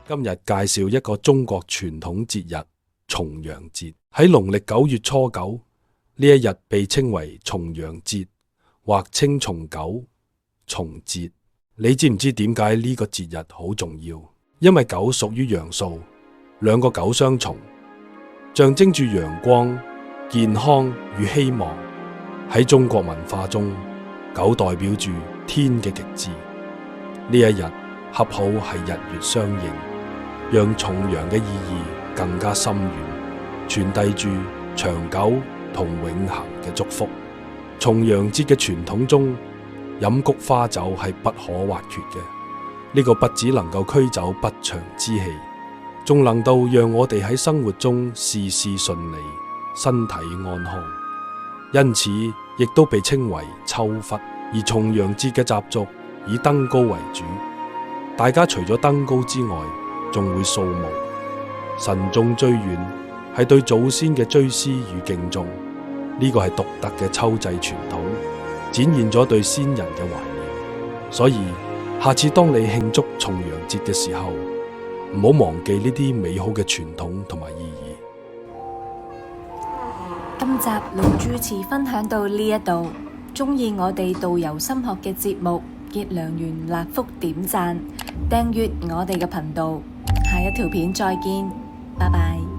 今日介紹一個中國傳統節日重陽節。喺農曆9月初9，呢一日被稱為重陽節，或稱重九、重節。你知唔知點解呢個節日好重要？因為九屬於陽數，兩個九相重，象徵住陽光、健康與希望。喺中國文化中，九代表住天嘅極致。呢一日恰好係日月相應，讓重陽嘅意義更加深遠，傳遞住長久同永恆嘅祝福。重陽節嘅傳統中，飲菊花酒係不可或缺嘅。呢個不只能夠驅走不祥之氣，仲能夠讓我哋喺生活中事事順利，身體安康。因此亦都被稱為秋忽。而重陽節嘅習俗以登高為主，大家除咗登高之外，仲會掃墓。慎終追遠係對祖先嘅追思與敬重，呢個係獨特嘅秋祭傳統，展現咗對先人嘅懷念。所以下次當你慶祝重陽節嘅時候，唔好忘記呢啲美好嘅傳統同埋意義。今集盧主持分享到呢一度，鍾意我哋導遊心學嘅節目，結良緣立福點讚，訂閱我哋嘅頻道，下一條片再見，拜拜。